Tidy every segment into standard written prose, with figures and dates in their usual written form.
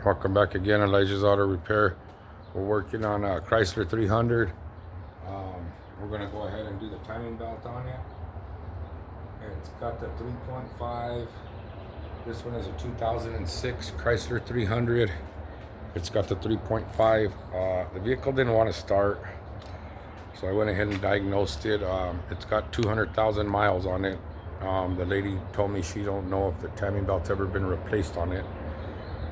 Welcome back again, Elijah's Auto Repair. We're working on a Chrysler 300. We're gonna go ahead and do the timing belt on it. It's got the 3.5. This one is a 2006 Chrysler 300. It's got the 3.5. The vehicle didn't want to start, so I went ahead and diagnosed it. It's got 200,000 miles on it. The lady told me she don't know if the timing belt's ever been replaced on it.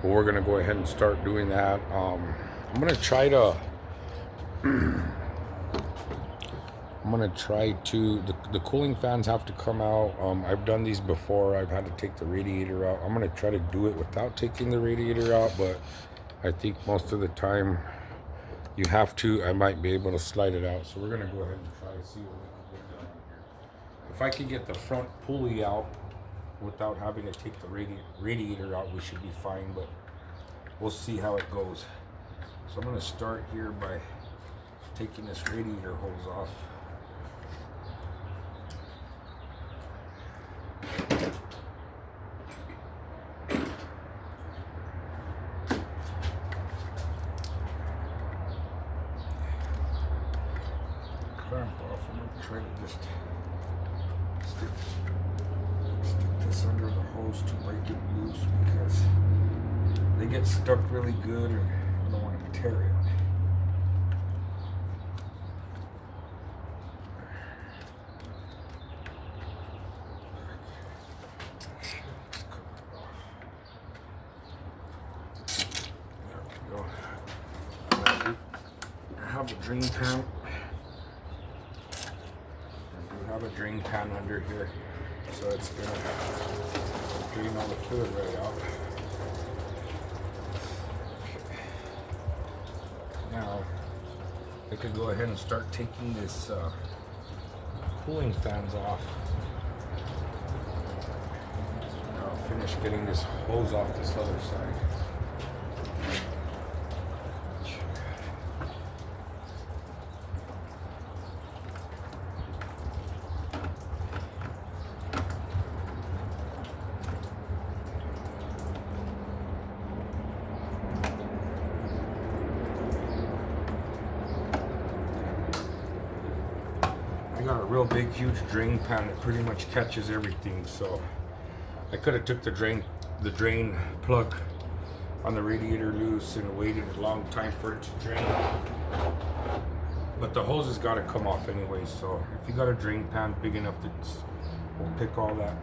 But we're gonna go ahead and start doing that. I'm gonna try to the cooling fans have to come out. I've done these before. I've had to take the radiator out. I'm gonna try to do it without taking the radiator out, but I think most of the time you have to. I might be able to slide it out, so we're gonna go ahead and try to see what we can get done here. If I can get the front pulley out without having to take the radiator out, we should be fine, but we'll see how it goes. So I'm going to start here by taking this radiator hose off. Clamp off. I'm going to try to just stick this under the hose to break it loose, because they get stuck really good and I don't want to tear it. There we go. I have a drain pan. I do have a drain pan under here, so it's gonna drain all the fluid right out. Now I could go ahead and start taking this cooling fans off. Now I'll finish getting this hose off this other side. I got a real big, huge drain pan that pretty much catches everything, so I could have took the drain plug on the radiator loose and waited a long time for it to drain. But the hose has got to come off anyway, so if you got a drain pan big enough that will pick all that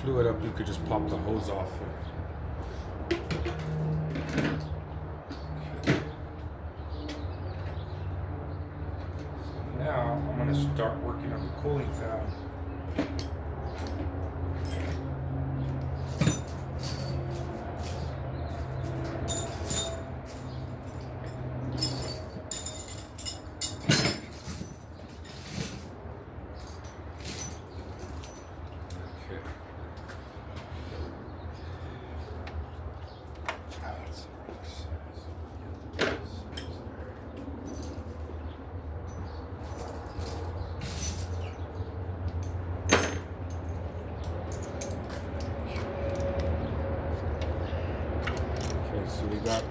fluid up, you could just pop the hose off. Now I'm going to start working on the cooling fan. So we got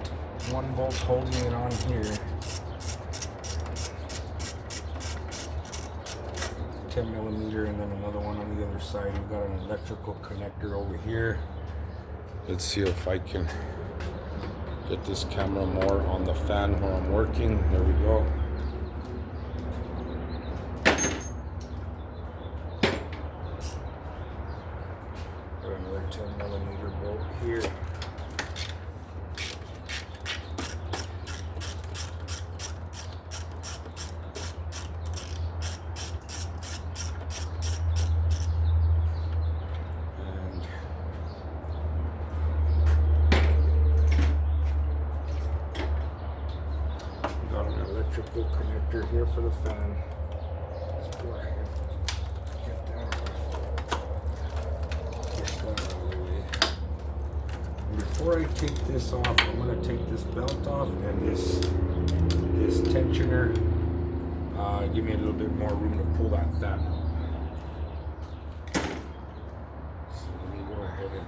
one bolt holding it on here, 10 millimeter, and then another one on the other side. We've got an electrical connector over here. Let's see if I can get this camera more on the fan where I'm working. There we go. Got another 10 millimeter bolt here. Got an electrical connector here for the fan. Let's go ahead and get that off. Push that out of the way. And before I take this off, I'm going to take this belt off and this tensioner. Give me a little bit more room to pull that fan out. So let me go ahead and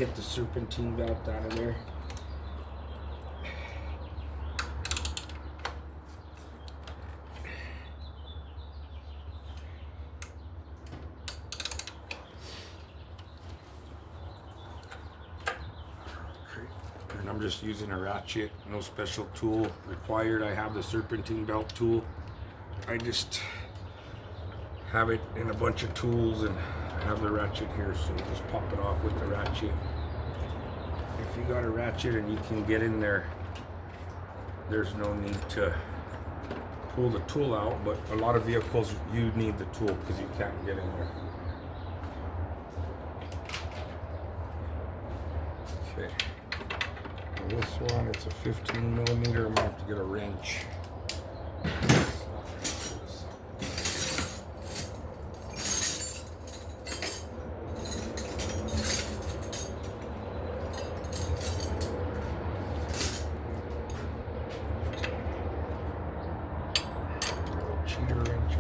get the serpentine belt out of there. And I'm just using a ratchet, no special tool required. I have the serpentine belt tool. I just have it in a bunch of tools and have the ratchet here, so you just pop it off with the ratchet. If you got a ratchet and you can get in there, there's no need to pull the tool out, but a lot of vehicles you need the tool because you can't get in there. Okay. This one, it's a 15 millimeter. I'm gonna have to get a wrench. Cheater wrench.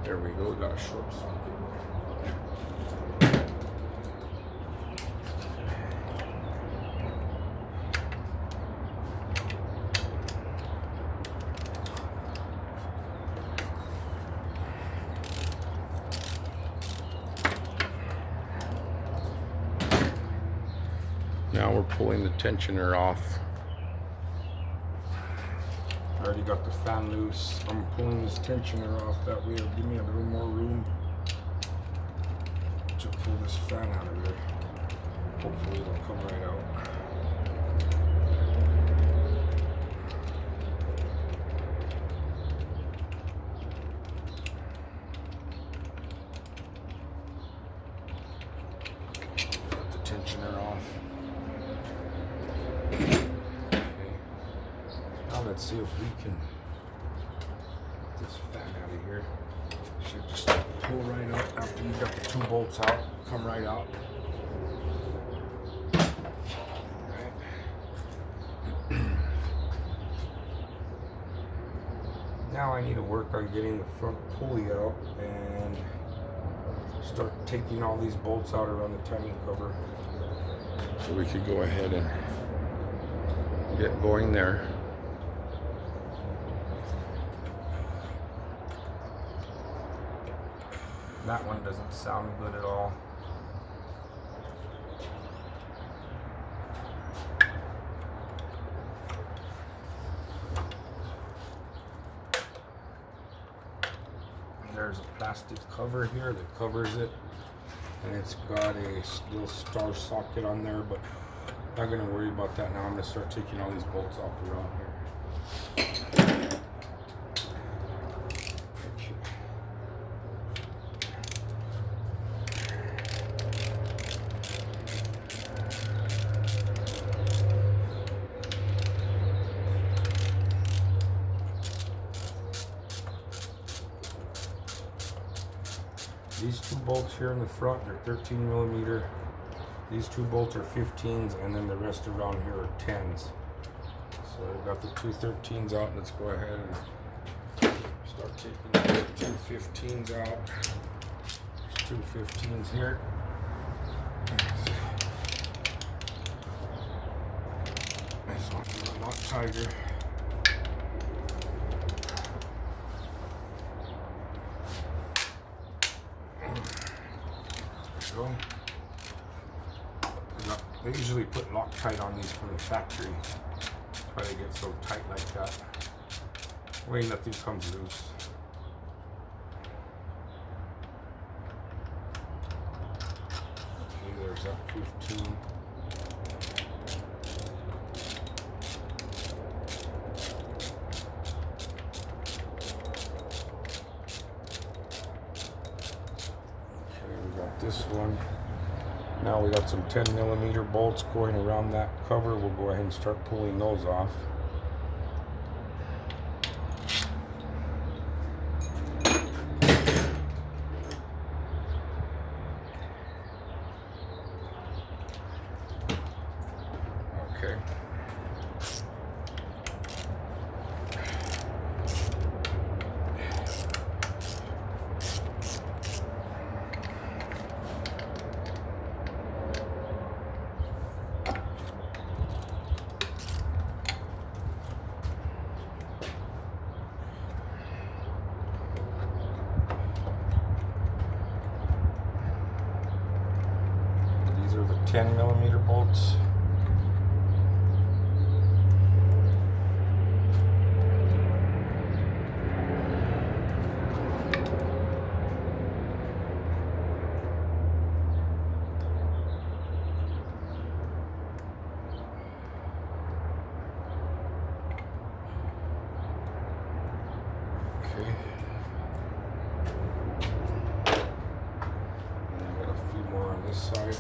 There we go, we got a short socket. Now we're pulling the tensioner off. I already got the fan loose. I'm pulling this tensioner off, that way it'll give me a little more room to pull this fan out of there. Hopefully it'll come right out. Got the tensioner off. Let's see if we can get this fan out of here. Should just pull right out after you got the two bolts out. Come right out. Right. Now I need to work on getting the front pulley out and start taking all these bolts out around the timing cover. So we could go ahead and get going there. That one doesn't sound good at all. There's a plastic cover here that covers it, and it's got a little star socket on there, but I'm not going to worry about that now. I'm going to start taking all these bolts off around here. These two bolts here in the front, they're 13 millimeter. These two bolts are 15s, and then the rest around here are 10s. So I've got the two 13s out. Let's go ahead and start taking the two 15s out. There's two 15s here. This one's a lot tighter. They usually put Loctite on these from the factory. That's why they get so tight like that. Way nothing comes loose. Okay, there's that 15. Okay, we got this one. Now we got some 10 millimeter bolts going around that cover. We'll go ahead and start pulling those off. 10mm bolts. Okay. And I got a few more on this side.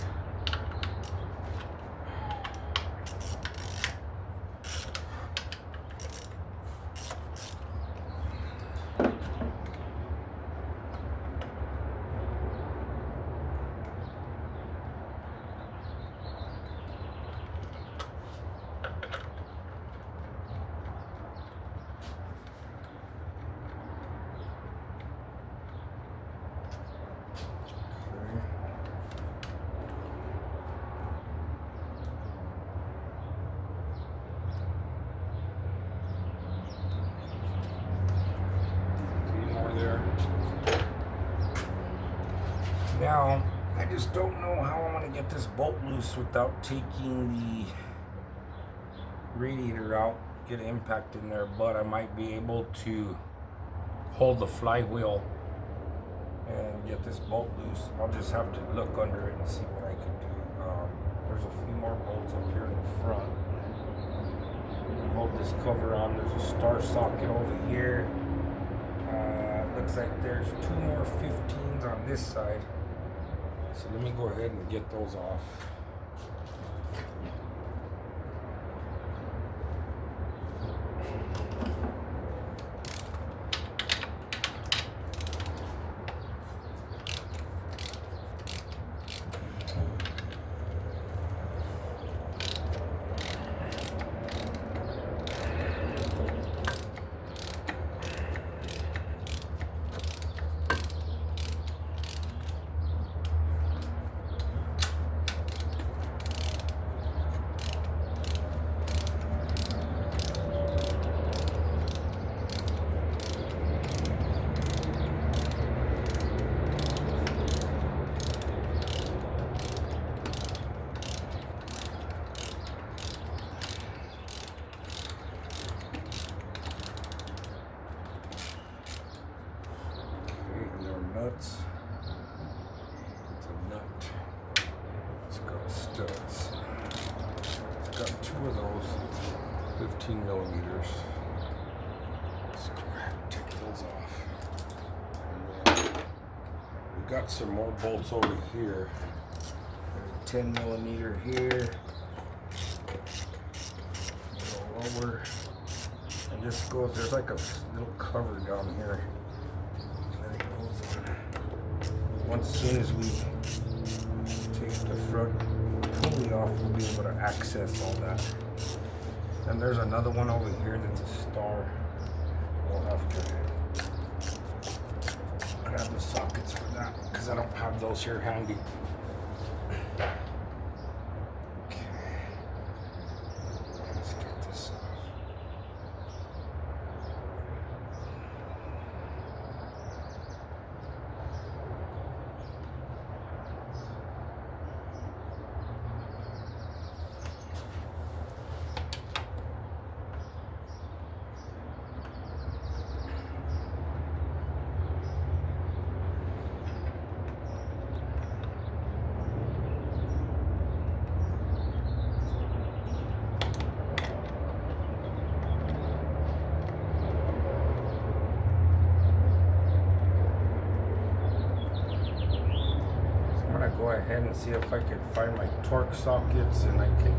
There. Now, I just don't know how I'm going to get this bolt loose without taking the radiator out, get impact in there, but I might be able to hold the flywheel and get this bolt loose. I'll just have to look under it and see what I can do. There's a few more bolts up here in the front. And hold this cover on. There's a star socket over here. Looks like there's 2 more 15s on this side. So let me go ahead and get those off. Nuts. It's a nut. It's got studs. It's got 2 of those 15mm. Let's go ahead and take those off. And then we got some more bolts over here. There's a 10mm here. A little lower. And this goes, there's like a little cover down here. Once soon as we take the front pulley off, we'll be able to access all that. And there's another one over here that's a star. We'll have to grab the sockets for that because I don't have those here handy. Okay. Let's get this off. Go ahead and see if I can find my torque sockets and I can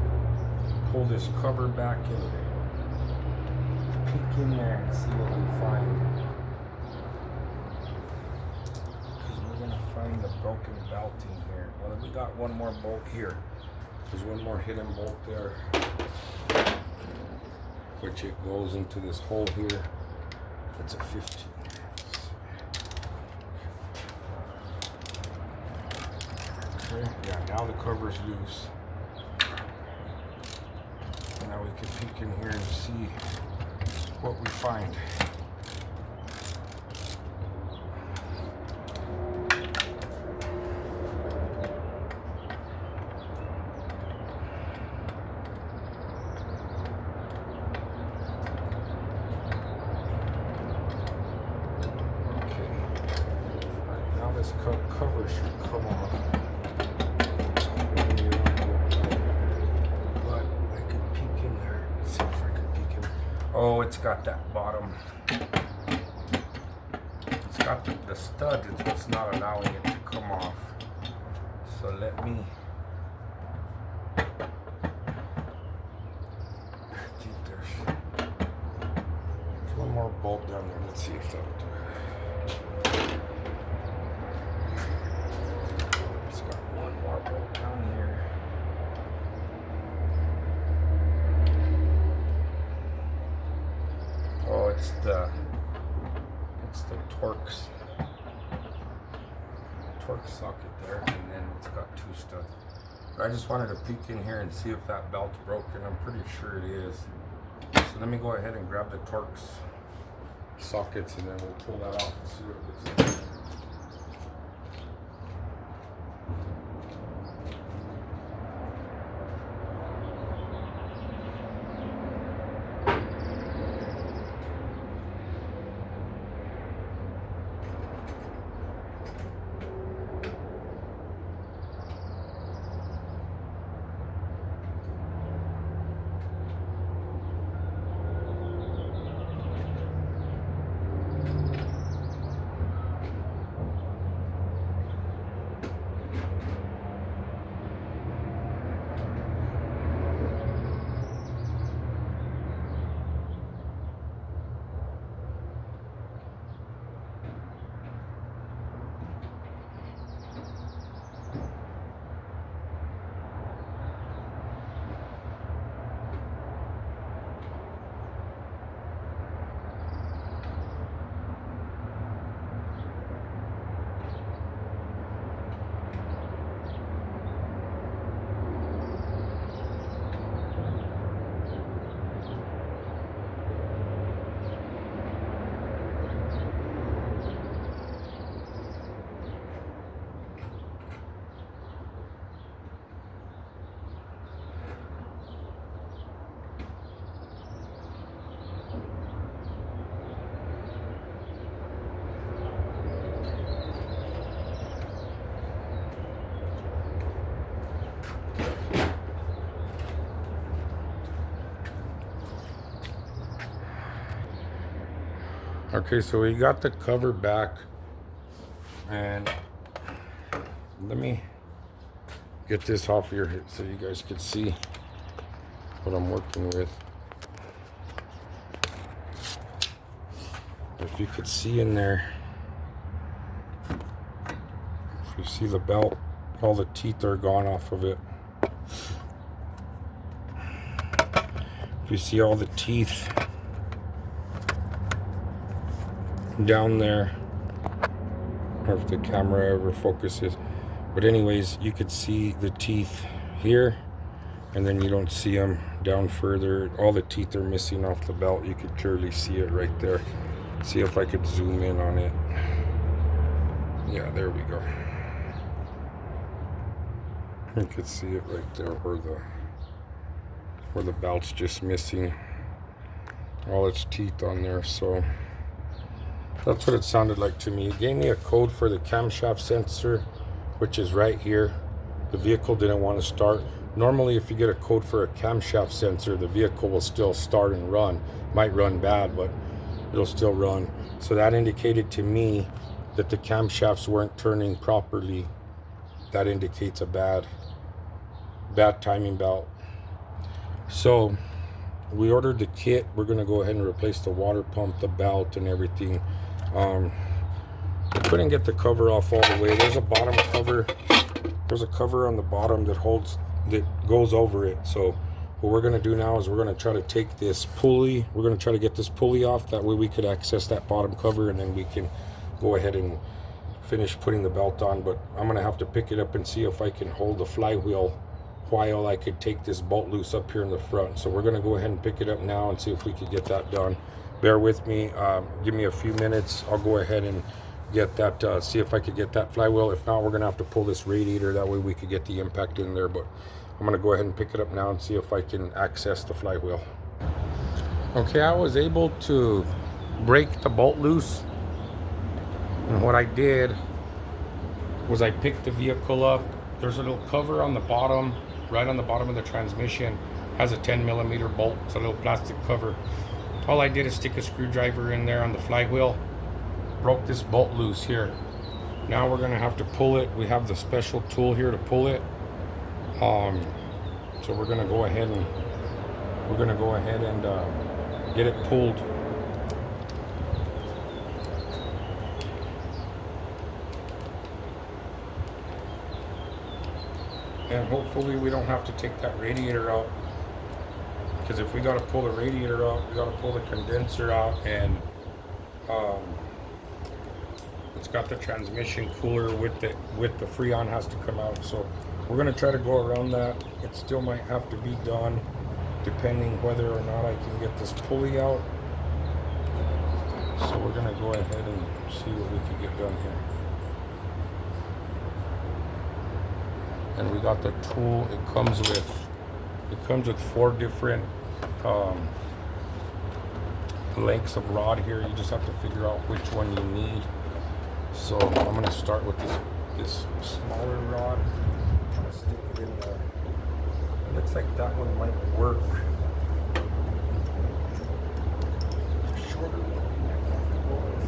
pull this cover back and peek in there and see what we find. Because we're going to find the broken belt in here. Well, we got one more bolt here. There's one more hidden bolt there, which it goes into this hole here. It's a 15. Yeah, now the cover's loose. And now we can peek in here and see what we find. this cover should come off. But I can peek in there. Let's see if I can peek in. Oh, it's got that bottom. It's got the stud. It's what's not allowing it to come off. So let me. There's one more bolt down there. Let's see if that'll do it. It's got one more bolt down here. Oh, it's the torque socket there, and then it's got two studs. But I just wanted to peek in here and see if that belt's broken. I'm pretty sure it is. So let me go ahead and grab the torque sockets, and then we'll pull that off and see what it looks like. Okay, so we got the cover back, and let me get this off here so you guys can see what I'm working with. If you could see in there, if you see the belt, all the teeth are gone off of it. If you see all the teeth down there, or if the camera ever focuses, but anyways, you could see the teeth here, and then you don't see them down further. All the teeth are missing off the belt. You could clearly see it right there. See if I could zoom in on it. Yeah, there we go. You could see it right there where the belt's just missing all its teeth on there. So that's what it sounded like to me. It gave me a code for the camshaft sensor, which is right here. The vehicle didn't want to start. Normally, if you get a code for a camshaft sensor, the vehicle will still start and run. Might run bad, but it'll still run. So that indicated to me that the camshafts weren't turning properly. That indicates a bad timing belt. So we ordered the kit. We're gonna go ahead and replace the water pump, the belt, and everything. I couldn't get the cover off all the way. There's a bottom cover. There's a cover on the bottom that goes over it. So what we're gonna do now is we're gonna try to take this pulley. We're gonna try to get this pulley off. That way we could access that bottom cover, and then we can go ahead and finish putting the belt on. But I'm gonna have to pick it up and see if I can hold the flywheel while I could take this bolt loose up here in the front. So we're gonna go ahead and pick it up now and see if we could get that done. Bear with me, give me a few minutes. I'll go ahead and get that, see if I could get that flywheel. If not, we're gonna have to pull this radiator. That way we could get the impact in there. But I'm gonna go ahead and pick it up now and see if I can access the flywheel. Okay, I was able to break the bolt loose. And what I did was I picked the vehicle up. There's a little cover on the bottom, right on the bottom of the transmission, has a 10 millimeter bolt. It's a little plastic cover. All I did is stick a screwdriver in there on the flywheel, broke this bolt loose here. Now we're gonna have to pull it. We have the special tool here to pull it. So we're gonna go ahead and get it pulled. And hopefully we don't have to take that radiator out. Because if we gotta pull the radiator out, we gotta pull the condenser out, and it's got the transmission cooler with the Freon has to come out. So we're gonna try to go around that. It still might have to be done, depending whether or not I can get this pulley out. So we're gonna go ahead and see what we can get done here. And we got the tool. It comes with 4 different lengths of rod here. You just have to figure out which one you need. So I'm gonna start with this smaller rod. I'm gonna stick it in there. It looks like that one might work. The shorter one I might go with.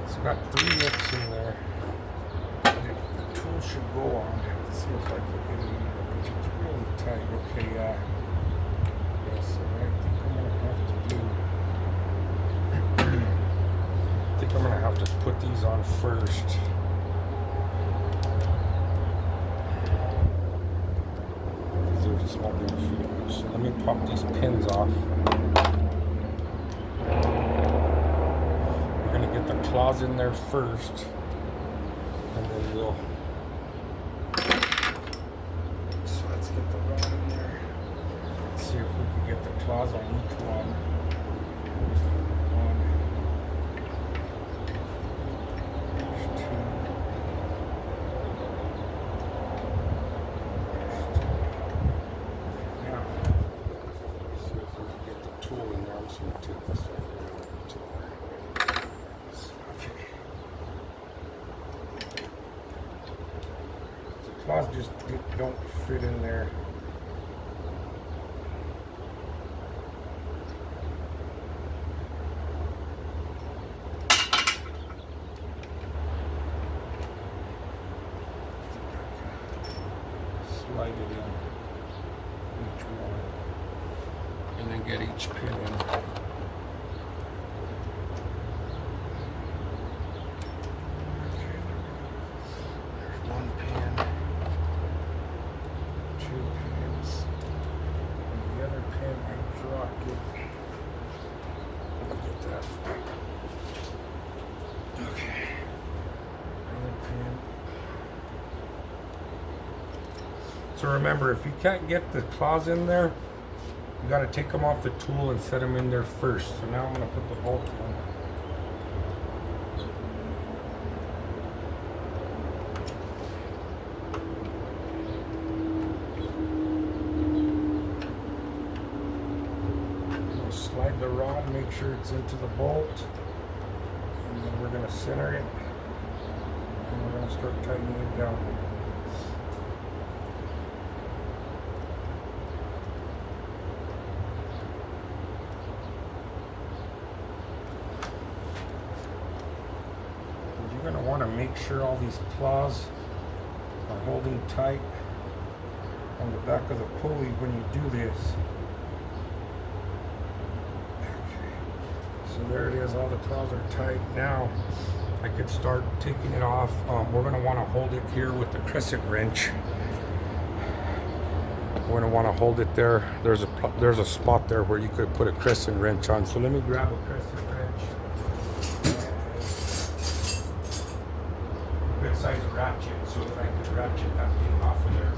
So got 3 nicks in there. The tool should go on. Let's see if I can get it in there, which is really tight. Okay, yeah. So what I think I'm gonna have to do, I think I'm gonna have to put these on first. These are small little feelers. So let me pop these pins off. Get the claws in there first, and then we'll. So let's get the rod in there. Let's see if we can get the claws on each one. One. There's 2. There's 2. Now, let's see if we can get the tool in there. I'm just going to take this over. Claws just don't fit in there. Slide it in each one, and then get each pin in. So remember, if you can't get the claws in there, you got to take them off the tool and set them in there first. So now I'm going to put the bolt in. We'll slide the rod, make sure it's into the bolt, and then we're going to center it, and we're going to start tightening it down. You're going to want to make sure all these claws are holding tight on the back of the pulley when you do this. Okay. So there it is, all the claws are tight. Now I could start taking it off. We're going to want to hold it here with the crescent wrench. We're going to want to hold it there. There's a spot there where you could put a crescent wrench on. So let me grab a crescent wrench. Good size ratchet so that I could ratchet that thing off of there.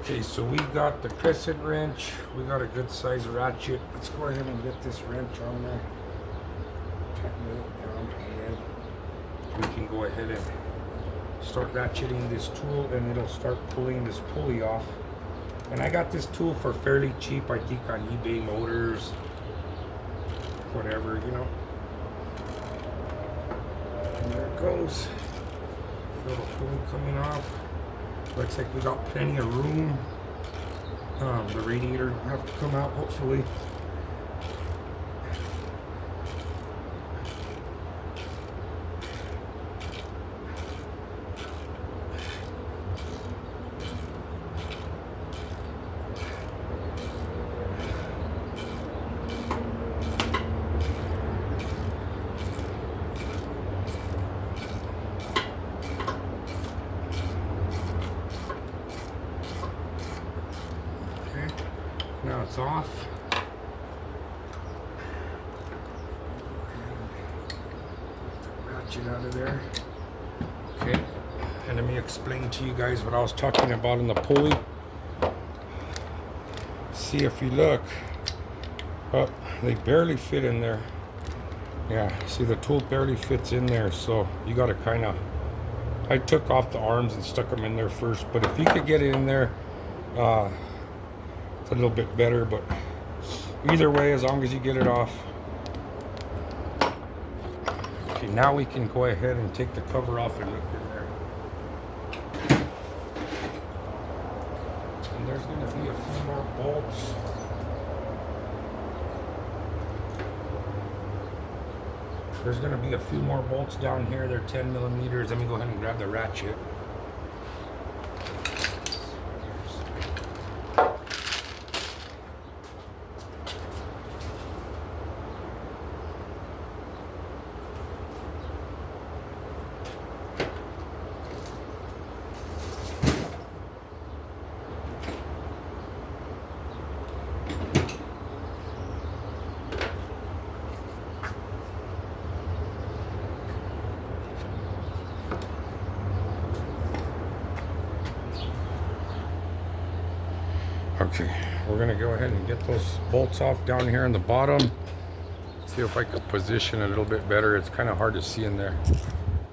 Okay, so we got the crescent wrench. We got a good size ratchet. Let's go ahead and get this wrench on there. Tighten it down, and then we can go ahead and start ratcheting this tool, and it'll start pulling this pulley off. And I got this tool for fairly cheap, I think, on eBay Motors, whatever, you know. And there it goes. Feel the pulley coming off. Looks like we got plenty of room. The radiator will have to come out, hopefully. Now it's off. Ratchet out of there. Okay, and let me explain to you guys what I was talking about in the pulley. See, if you look, oh, they barely fit in there. Yeah, see, the tool barely fits in there, so you got to kind of, I took off the arms and stuck them in there first, but if you could get it in there, it's a little bit better, but either way, as long as you get it off. Okay, now we can go ahead and take the cover off and look in there. And there's going to be a few more bolts. There's going to be a few more bolts down here. They're 10 millimeters. Let me go ahead and grab the ratchet. Okay, we're gonna go ahead and get those bolts off down here in the bottom. See if I could position it a little bit better. It's kind of hard to see in there.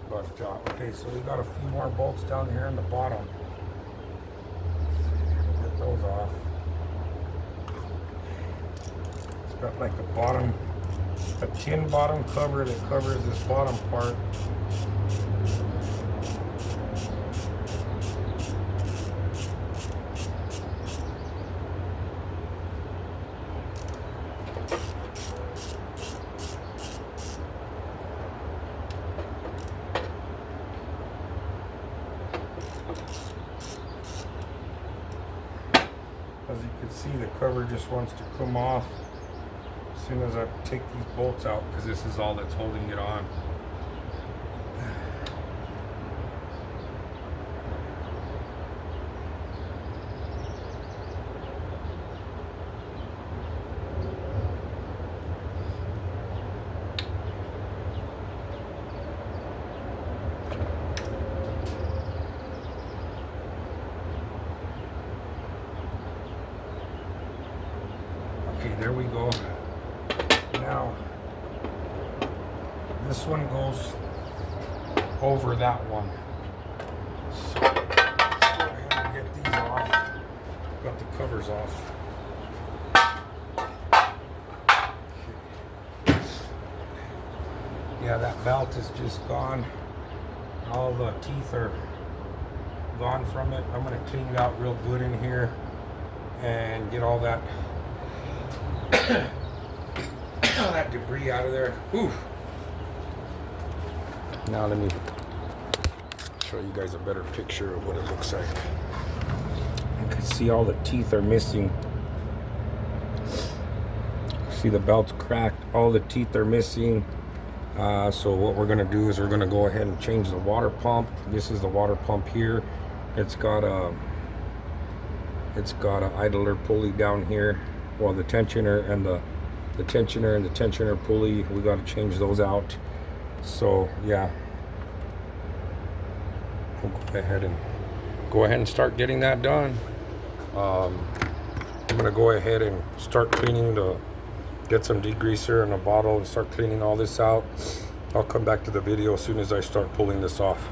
But, okay, so we got a few more bolts down here in the bottom. Get those off. It's got like a tin bottom cover that covers this bottom part. As you can see, the cover just wants to come off as soon as I take these bolts out, because this is all that's holding it on. Okay, there we go. Now, this one goes over that one. So, let's go ahead and get these off. Got the covers off. Yeah, that belt is just gone. All the teeth are gone from it. I'm going to clean it out real good in here and get all that all that debris out of there. Whew. Now let me show you guys a better picture of what it looks like. You can see all the teeth are missing. See, the belt's cracked, all the teeth are missing. So what we're going to do is we're going to go ahead and change the water pump. This is the water pump here. It's got a idler pulley down here. Well, the tensioner and the tensioner pulley, we got to change those out. So yeah, we'll go ahead and start getting that done. I'm gonna go ahead and start cleaning get some degreaser in a bottle and start cleaning all this out. I'll come back to the video as soon as I start pulling this off.